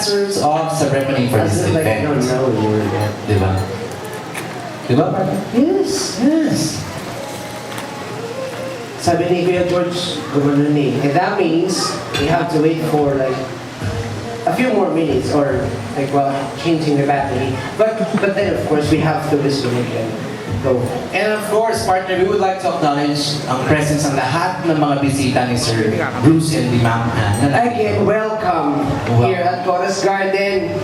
masters of ceremony for this Like, I don't event. know you were there. Diba? Diba? Yes, yes. Sabi ni Kuya George, gumano ni. And that means we have to wait for like a few more minutes or like while changing the battery. But then of course we have to disconnect and go. And of course, partner, we would like to acknowledge ang presence ng lahat ng mga bisita ni Sir Bruce and ni Ma'am Ann. Again, welcome here at Chorus Garden.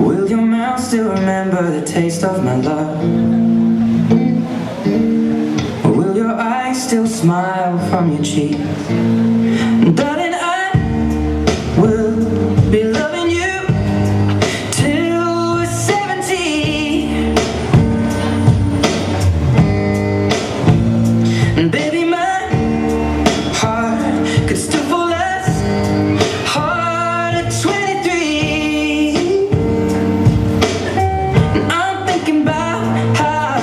Will your mouth still remember the taste of my love? Or will your eyes still smile from your cheek? Darling, I will be loving you till we're 70. And baby, my heart could still fall as hard at 23. And I'm thinking about how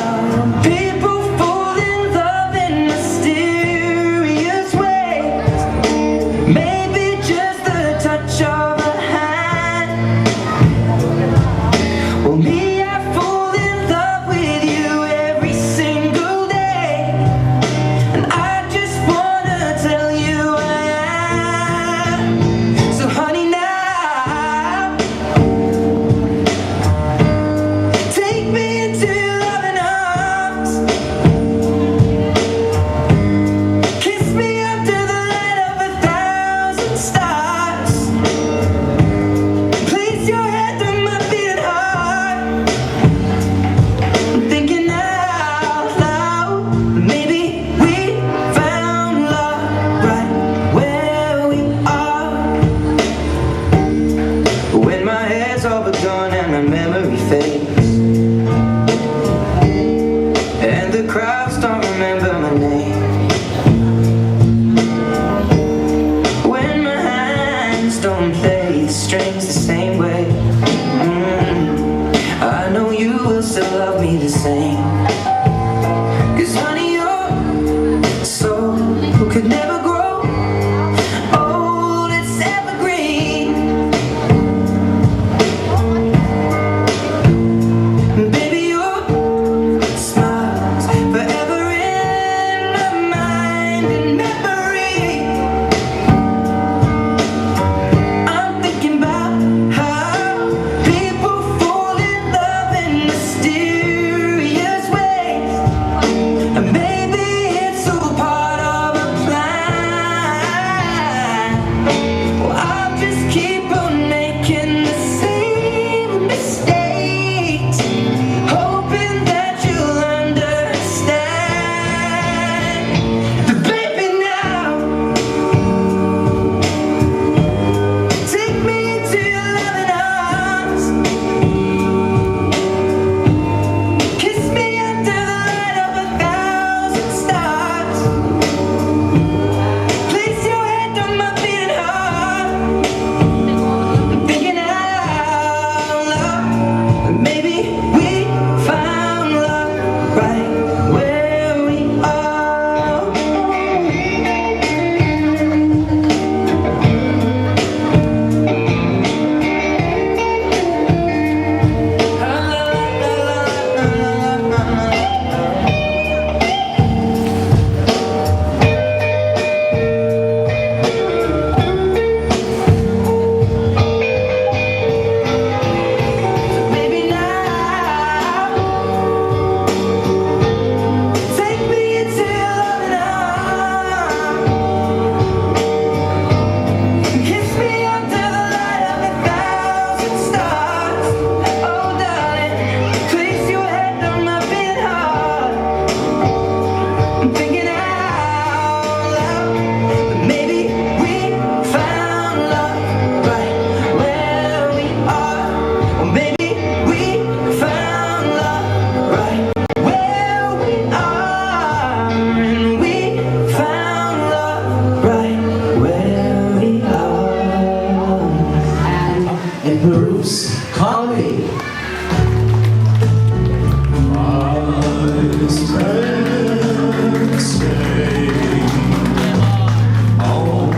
people fall in love in mysterious ways. Maybe just the touch of a hand. Well, me, I fall in love with you every single day. And I just wanna tell you I am. So honey, now take me into your loving arms. Kiss me under the light of 1,000 stars. Place your head on my beating heart. I'm thinking out loud. Maybe we found love right where we are. When my hair's all but gone and my memory fades, and the crowds don't remember my name. When my hands don't play the strings the same way, I know you will still love me the same. 'Cause honey, your soul could never grow old, it's evergreen. Baby, your smile's forever in my mind and memory. I'm thinking about how people fall in love in mysterious ways. And maybe it's all part of a plan. Well, I'll just keep on making the same mistakes, hoping that you'll understand. But baby, now take me into your loving arms. Kiss me under the light of 1,000 stars. Place your head on my beating heart. I'm thinking out loud. Maybe we found love right where we are. Maybe now take me into your loving arms. Kiss me under the light of 1,000 stars. Oh darling, place your head on my beating heart. I'm thinking out loud. Maybe we found love right where we are. Or maybe we found love right where we are. And we found love right where we are. And Bruce Conley. Stay on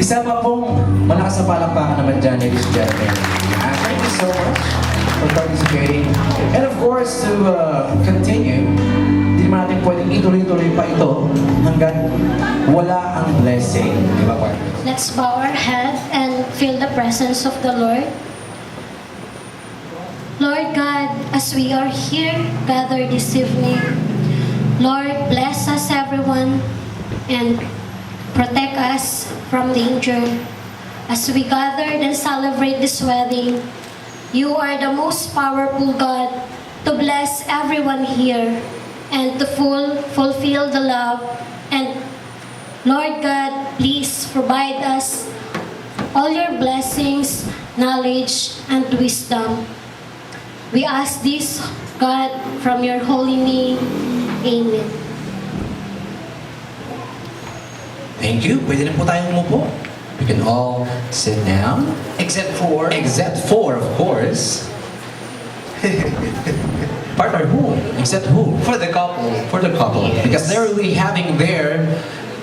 Isa pa pong malakas na palakpakan naman dyan, ladies and gentlemen. Thank you so much for participating. And of course, to continue, hindi naman natin pwedeng ituloy-tuloy pa ito hanggang wala ang blessing. Di ba, partner? Let's bow our head and feel the presence of the Lord. Lord God, as we are here gathered this evening, Lord, bless us everyone and protect us from danger. As we gathered and celebrate this wedding, you are the most powerful God to bless everyone here and to fulfill the love. And Lord God, please provide us all your blessings, knowledge, and wisdom. We ask this, God, from your holy name. Amen. Thank you. Pwede rin po tayong umupo. We can all sit down. Except for... Except for, of course. Partner, who? Except who? For the couple. For the couple. Yes. Because they're really having their,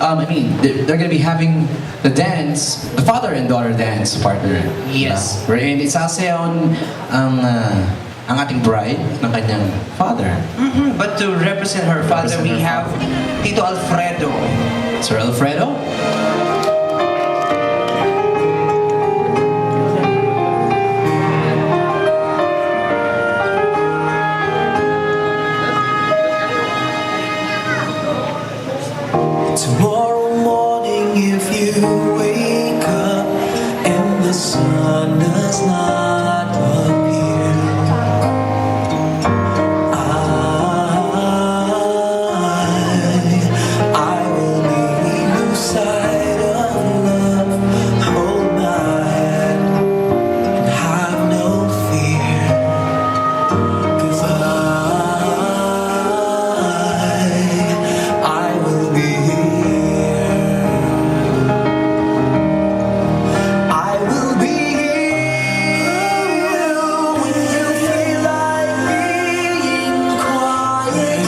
they're going to be having the dance, the father and daughter dance, partner. Yes. Wherein isasayaw ang ating bride ng kanyang father. But to represent her father, Represent we her have Tito Alfredo. Sir Alfredo? Tomorrow morning, if you wake up and the sun does not appear, I will be beside of love. Hold my hand and have no fear, 'cause I will be here. I will be here when you feel like being quiet.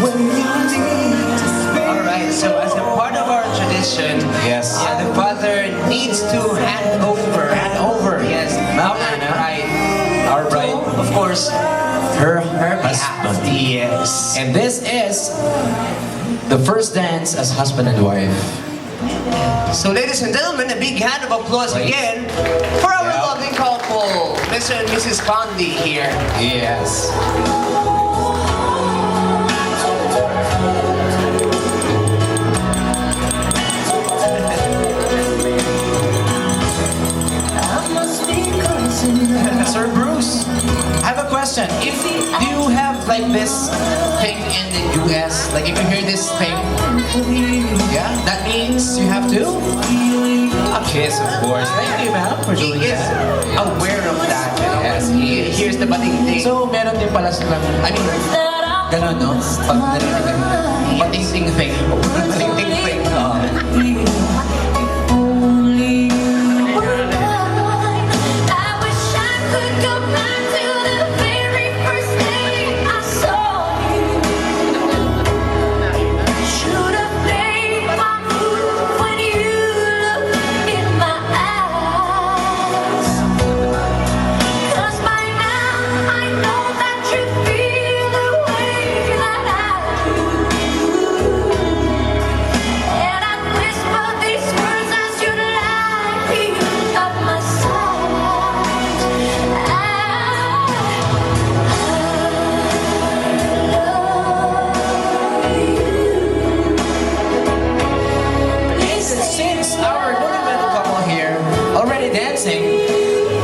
When you need to speak. Alright, so as a part of our tradition, Yes. the father needs to hand over. Yes. Ma'am our Anna. bride. Our bride. Of course, Her husband. Yes. And this is the first dance as husband and wife. So ladies and gentlemen, a big hand of applause Right. again for our Yeah. lovely couple, Mr. and Mrs. Condi here. Yes. Sir Bruce, I have a question. If you have like this thing in the US, like if you hear this thing, yeah, that means you have to a kiss, of course. Thank you, ma'am, for He doing is that. aware of that. You know? Yes, he is. Here's the budding thing. So, meron din pala silang, I mean, ganun, no? Pag narinig ang pating-ting thing. Pating-ting thing. I wish I could go back to the very first day I saw you. Should have played my move when you looked in my eyes. 'Cause by now I know that you feel the way that I do. And I whisper these words as you lie here at my side. Since our newlywed couple here already dancing,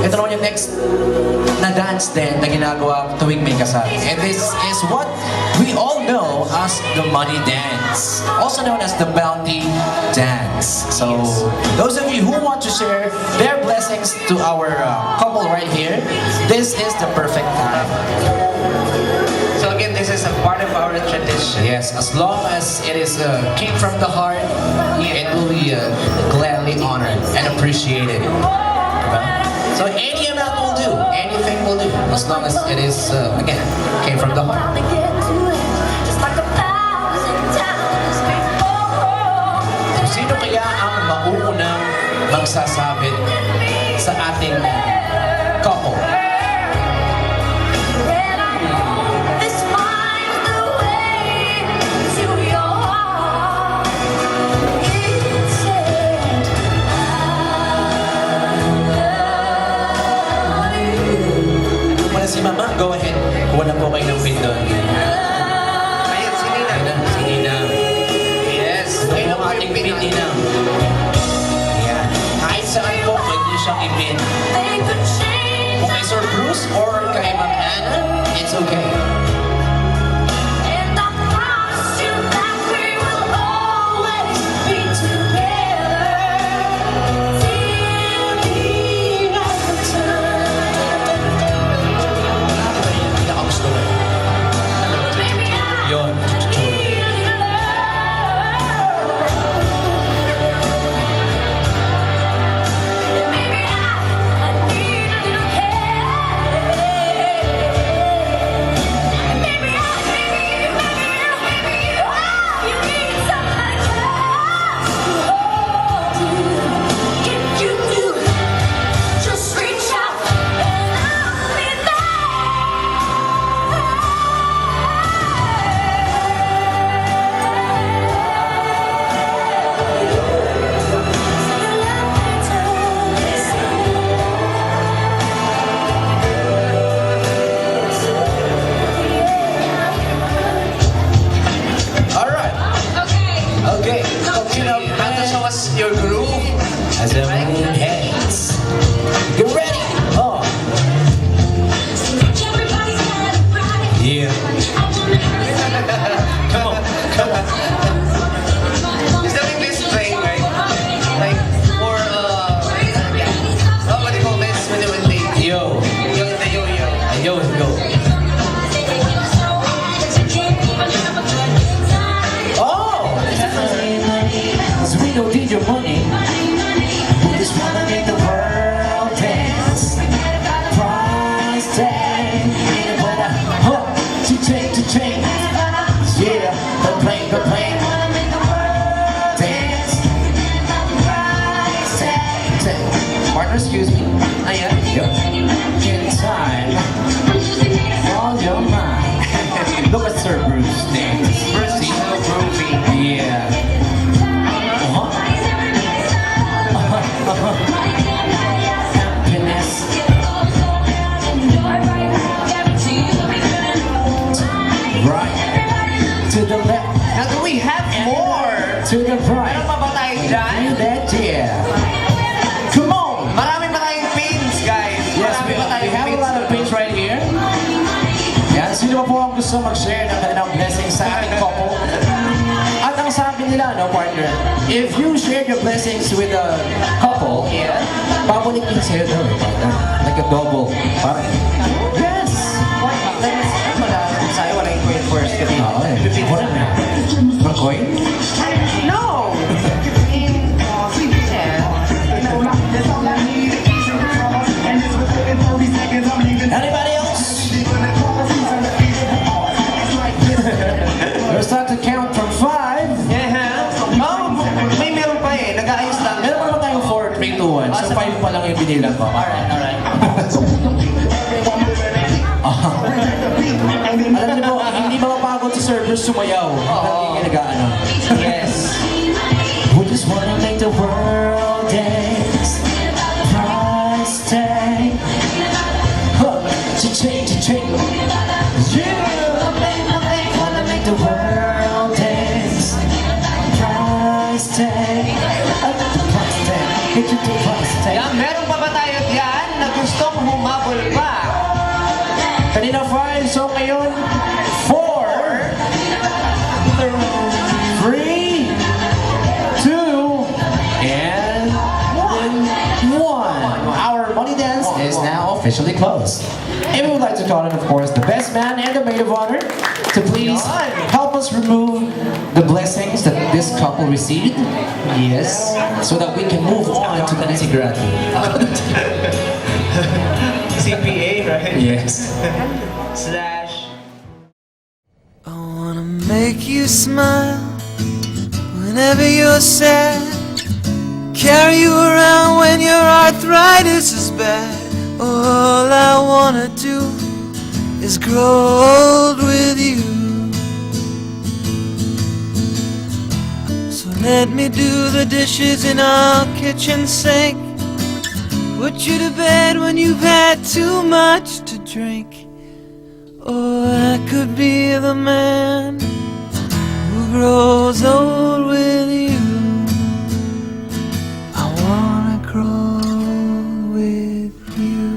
ito naman yung next na dance din na ginagawa tuwing may kasal. And this is what we all know as the money dance, also known as the bounty dance. So, those of you who want to share their blessings to our couple right here, this is the perfect time. So again, this is a part of our tradition. Yes, as long as it is came from the heart, it will be gladly honored and appreciated. Diba? So any amount will do, anything will do, as long as it is, again, came from the heart. To get to it, just like 1,000 times before. Sino kaya ang mauuna ang sasabit sa ating couple. This finds the way to your heart. It said, I love you. Wala si Mama, go ahead. Kuha na po kayo ng pin doon. Ayan, si Nina. Ayan, si Ninang. Yes. Ito po ang ating pin, Ninang. Ayan. Kahit saan po, pwede niyo siyang ipin. They could change. Kung kay Sir Bruce or kay Ma'am Anna, it's okay. And I promise you that we will always be together till the end of time. Pinakagusto ko. Baby, I Yun. need your love. Baby, I need a little help. Baby, you need somebody just to hold you. If you do, just reach out and I'll be Alright. Okay. You know, how to show us your groove as a moon heads. Get ready. Oh. Yeah. Come on. Come on. Is that English playing, right? Like, for, what do you call this when they Yo. the yo-yo? Yo, go. Oh! Sweet don't need your money. We just wanna make the world dance. Price tag. But I hope to change. Yeah, the plane. Dance. Tag. Partner, excuse me. Ayan. Yep. In time. On your mind. Look at Sir Bruce next. Bruce, he's so groovy. Yeah. Happiness. Right. To the left. Now, do we have more? To the Meron right. pa ba tayo dyan? Do that, yeah. Come on. Marami pa tayong pins, guys. Yes, Marami we pa tayong have a lot of pins right here. Yan, sino pa po ang gusto mag-share ng kanilang blessings sa ating couple? At ang sabi nila, no, partner, if you share your blessings with a couple, Yeah. babalik din sa'yo daw, eh, partner. Like a double. Parang, yes! Wala. Sa'yo, wala yung coin first. Oo, eh. Wala na. Ang coin? No! Anybody else? We'll start to count from 5. Yeah. Oh, may meron pa eh. Nag-aayos lang. Meron pa naman tayong 4, 3, 2, 1. So 5 pa lang yung binilang ko. Alright. Alam niyo po, hindi mapapagod si Sir Bruce sumayaw. Hindi nag-ano. Yes. We just wanna make the world dance. Price tag. Huh. Cha-ching. Yeah. Wanna make the world dance. Price tag. Price tag. Get you the price tag. Yan, meron pa ba tayo diyan na gustong humabol pa? Kanina 5, so ngayon 4, 3, 2, and 1. Our money dance is now officially closed. And we would like to call in, of course, the best man and the maid of honor to please help us remove the blessings that this couple received. Yes, so that we can move on to the nitty-gritty. CPA, right? Yes. Slash. I wanna make you smile whenever you're sad. Carry you around arthritis is bad. All I wanna do is grow old with you. So let me do the dishes in our kitchen sink, put you to bed when you've had too much to drink. Or I could be the man who grows old with you. I wanna grow with you.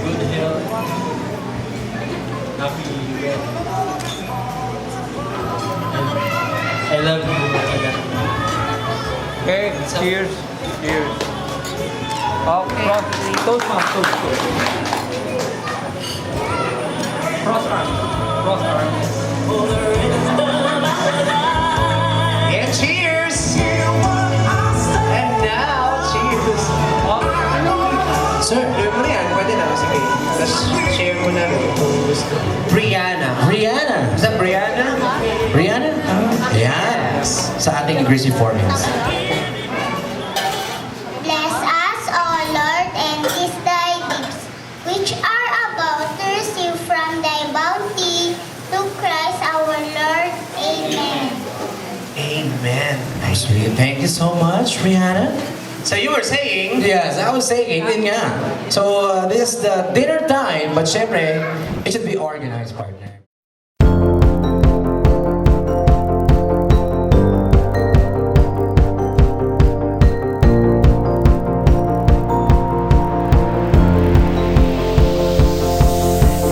Good health. Happy I love you. Okay, cheers. Cheers. Oh, toast, ma'am, toast. Cross arm. Cross arm. And cheers! And now, cheers! Sir, Gawin mo na yan, pwede na. Sige. Tapos share mo na. Brianna. Rihanna. Is that Brianna? Rihanna? Yes. Sa ating greasy foreheads. Bless us, O Lord, and these thy gifts, which are about to receive from thy bounty, through Christ our Lord. Amen. Amen. Sweet. Thank you so much, Rihanna. So you were saying, Yes, I was saying, yun nga. So, this is the dinner time, but syempre, it should be organized, partner.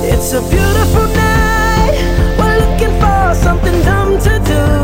It's a beautiful night. We're looking for something dumb to do.